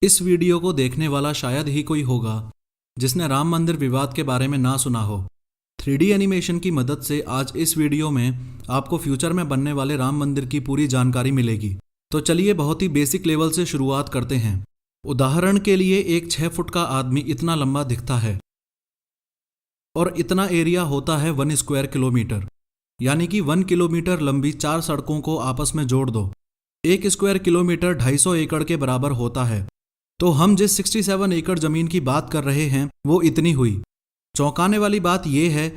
इस वीडियो को देखने वाला शायद ही कोई होगा जिसने राम मंदिर विवाद के बारे में ना सुना हो। 3D एनिमेशन की मदद से आज इस वीडियो में आपको फ्यूचर में बनने वाले राम मंदिर की पूरी जानकारी मिलेगी। तो चलिए बहुत ही बेसिक लेवल से शुरुआत करते हैं। उदाहरण के लिए एक 6 फुट का आदमी इतना लंबा दिखता है और इतना एरिया होता है 1 स्क्वायर किलोमीटर, यानी कि 1 किलोमीटर लंबी 4 सड़कों को आपस में जोड़ दो। 1 स्क्वायर किलोमीटर 250 एकड़ के बराबर होता है। तो हम जिस 67 एकड़ जमीन की बात कर रहे हैं वो इतनी हुई। चौंकाने वाली बात यह है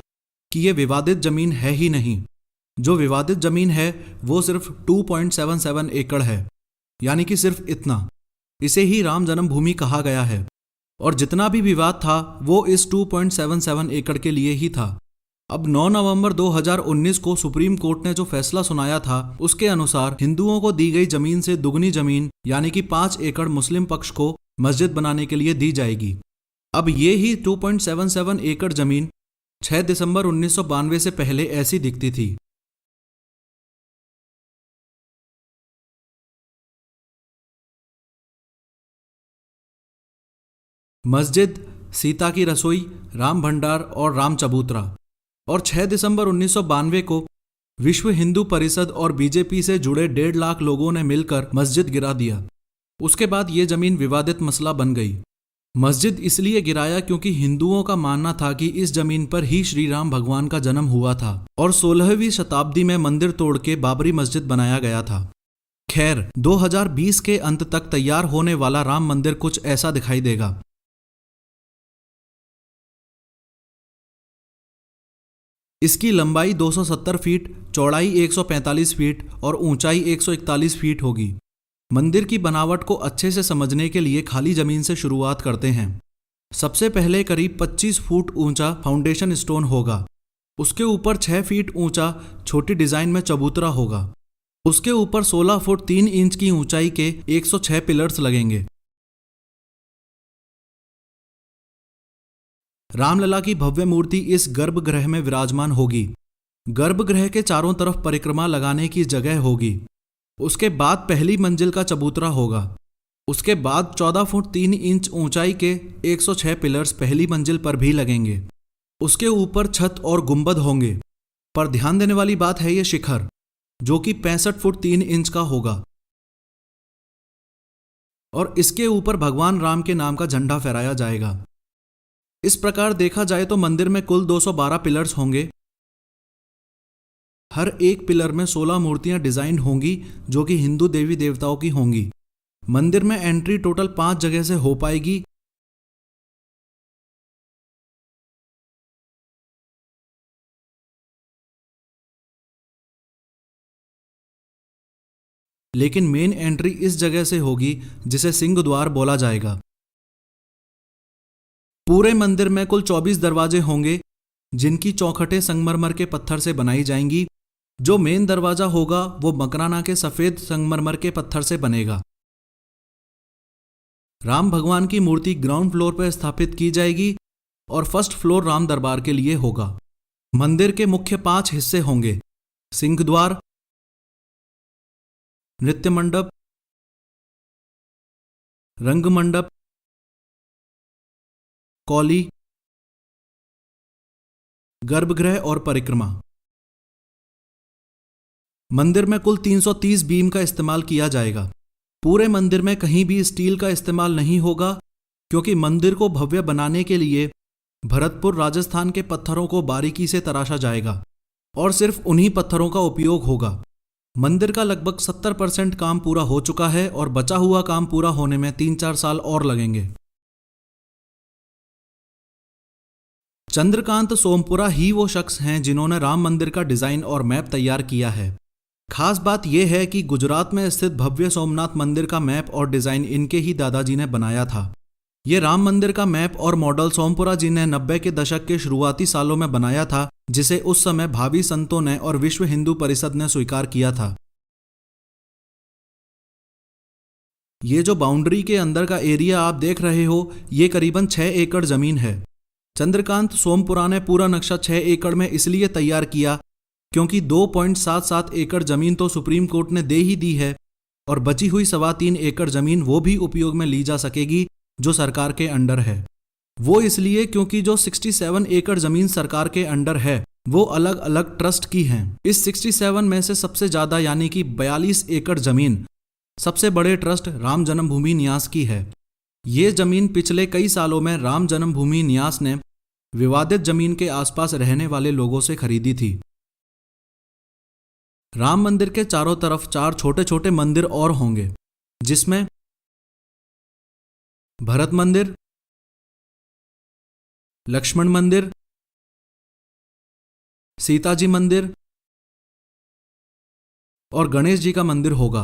कि ये विवादित जमीन है ही नहीं। जो विवादित जमीन है वो सिर्फ 2.77 एकड़ है, यानी कि सिर्फ इतना। इसे ही राम जन्मभूमि कहा गया है और जितना भी विवाद था वो इस 2.77 एकड़ के लिए ही था। अब 9 नवंबर 2019 को सुप्रीम कोर्ट ने जो फैसला सुनाया था उसके अनुसार हिंदुओं को दी गई जमीन से दुगनी जमीन यानी कि 5 एकड़ मुस्लिम पक्ष को मस्जिद बनाने के लिए दी जाएगी। अब ये ही 2.77 एकड़ जमीन 6 दिसंबर 1992 से पहले ऐसी दिखती थी। मस्जिद, सीता की रसोई, राम भंडार और राम चबूतरा। और 6 दिसंबर 1992 को विश्व हिंदू परिषद और बीजेपी से जुड़े 1.5 लाख लोगों ने मिलकर मस्जिद गिरा दिया। उसके बाद ये जमीन विवादित मसला बन गई। मस्जिद इसलिए गिराया क्योंकि हिंदुओं का मानना था कि इस जमीन पर ही श्री राम भगवान का जन्म हुआ था और 16वीं शताब्दी में मंदिर तोड़ के बाबरी मस्जिद बनाया गया था। खैर, 2020 के अंत तक तैयार होने वाला राम मंदिर कुछ ऐसा दिखाई देगा। इसकी लंबाई 270 फीट, चौड़ाई 145 फीट और ऊंचाई 141 फीट होगी। मंदिर की बनावट को अच्छे से समझने के लिए खाली जमीन से शुरुआत करते हैं। सबसे पहले करीब 25 फुट ऊंचा फाउंडेशन स्टोन होगा। उसके ऊपर 6 फीट ऊंचा छोटी डिजाइन में चबूतरा होगा। उसके ऊपर 16 फुट 3 इंच की ऊंचाई के 106 पिलर्स लगेंगे। रामलला की भव्य मूर्ति इस गर्भगृह में विराजमान होगी। गर्भगृह के चारों तरफ परिक्रमा लगाने की जगह होगी। उसके बाद पहली मंजिल का चबूतरा होगा। उसके बाद 14 फुट 3 इंच ऊंचाई के 106 पिलर्स पहली मंजिल पर भी लगेंगे। उसके ऊपर छत और गुंबद होंगे, पर ध्यान देने वाली बात है ये शिखर, जो कि 65 फुट 3 इंच का होगा और इसके ऊपर भगवान राम के नाम का झंडा फहराया जाएगा। इस प्रकार देखा जाए तो मंदिर में कुल 212 पिलर्स होंगे। हर एक पिलर में 16 मूर्तियां डिजाइन होंगी जो कि हिंदू देवी देवताओं की होंगी। मंदिर में एंट्री टोटल 5 जगह से हो पाएगी। लेकिन मेन एंट्री इस जगह से होगी जिसे सिंह द्वार बोला जाएगा। पूरे मंदिर में कुल 24 दरवाजे होंगे जिनकी चौखटें संगमरमर के पत्थर से बनाई जाएंगी। जो मेन दरवाजा होगा वो मकराना के सफेद संगमरमर के पत्थर से बनेगा। राम भगवान की मूर्ति ग्राउंड फ्लोर पर स्थापित की जाएगी और फर्स्ट फ्लोर राम दरबार के लिए होगा। मंदिर के मुख्य 5 हिस्से होंगे: सिंह द्वार, नृत्य मंडप, रंग मंडप, कौली, गर्भगृह और परिक्रमा। मंदिर में कुल 330 बीम का इस्तेमाल किया जाएगा। पूरे मंदिर में कहीं भी स्टील का इस्तेमाल नहीं होगा क्योंकि मंदिर को भव्य बनाने के लिए भरतपुर राजस्थान के पत्थरों को बारीकी से तराशा जाएगा और सिर्फ उन्हीं पत्थरों का उपयोग होगा। मंदिर का लगभग 70% काम पूरा हो चुका है और बचा हुआ काम पूरा होने में 3-4 साल और लगेंगे। चंद्रकांत सोमपुरा ही वो शख्स हैं जिन्होंने राम मंदिर का डिजाइन और मैप तैयार किया है। खास बात यह है कि गुजरात में स्थित भव्य सोमनाथ मंदिर का मैप और डिजाइन इनके ही दादाजी ने बनाया था। ये राम मंदिर का मैप और मॉडल सोमपुरा जी ने 90 के दशक के शुरुआती सालों में बनाया था, जिसे उस समय भावी संतों ने और विश्व हिंदू परिषद ने स्वीकार किया था। ये जो बाउंड्री के अंदर का एरिया आप देख रहे हो ये करीबन 6 एकड़ जमीन है। चंद्रकांत सोमपुरा ने पूरा नक्शा 6 एकड़ में इसलिए तैयार किया क्योंकि 2.77 एकड़ जमीन तो सुप्रीम कोर्ट ने दे ही दी है, और बची हुई 3.25 एकड़ जमीन वो भी उपयोग में ली जा सकेगी जो सरकार के अंडर है। वो इसलिए क्योंकि जो 67 एकड़ जमीन सरकार के अंडर है वो अलग अलग ट्रस्ट की हैं। इस 67 में से सबसे ज्यादा यानी कि 42 एकड़ जमीन सबसे बड़े ट्रस्ट राम जन्मभूमि न्यास की है। ये जमीन पिछले कई सालों में राम जन्मभूमि न्यास ने विवादित जमीन के आसपास रहने वाले लोगों से खरीदी थी। राम मंदिर के चारों तरफ 4 छोटे छोटे मंदिर और होंगे, जिसमें भरत मंदिर, लक्ष्मण मंदिर, सीता जी मंदिर और गणेश जी का मंदिर होगा।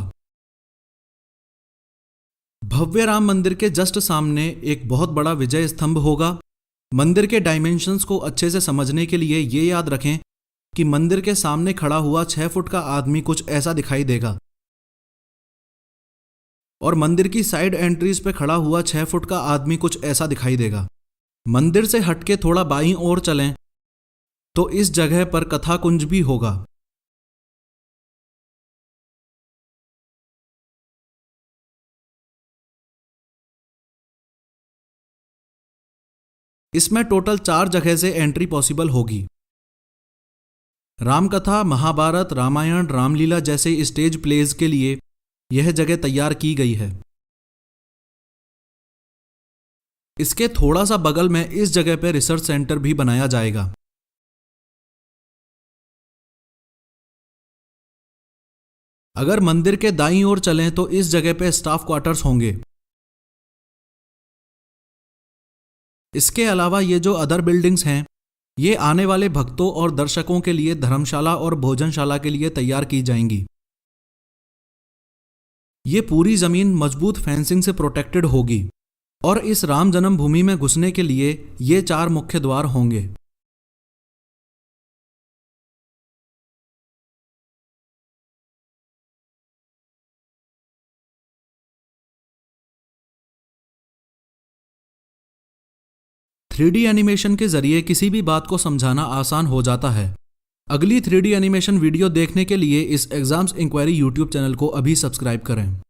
भव्य राम मंदिर के जस्ट सामने एक बहुत बड़ा विजय स्तंभ होगा। मंदिर के डायमेंशंस को अच्छे से समझने के लिए ये याद रखें कि मंदिर के सामने खड़ा हुआ 6 फुट का आदमी कुछ ऐसा दिखाई देगा और मंदिर की साइड एंट्रीज पे खड़ा हुआ 6 फुट का आदमी कुछ ऐसा दिखाई देगा। मंदिर से हटके थोड़ा बाईं ओर चलें तो इस जगह पर कथा कुंज भी होगा। इसमें टोटल 4 जगह से एंट्री पॉसिबल होगी। रामकथा, महाभारत, रामायण, रामलीला जैसे स्टेज प्लेज के लिए यह जगह तैयार की गई है। इसके थोड़ा सा बगल में इस जगह पर रिसर्च सेंटर भी बनाया जाएगा। अगर मंदिर के दाईं ओर चलें तो इस जगह पे स्टाफ क्वार्टर्स होंगे। इसके अलावा ये जो अदर बिल्डिंग्स हैं ये आने वाले भक्तों और दर्शकों के लिए धर्मशाला और भोजनशाला के लिए तैयार की जाएंगी। ये पूरी जमीन मजबूत फेंसिंग से प्रोटेक्टेड होगी और इस राम जन्मभूमि में घुसने के लिए ये 4 मुख्य द्वार होंगे। थ्री एनिमेशन के जरिए किसी भी बात को समझाना आसान हो जाता है। अगली 3D एनिमेशन वीडियो देखने के लिए इस एग्जाम्स इंक्वायरी यूट्यूब चैनल को अभी सब्सक्राइब करें।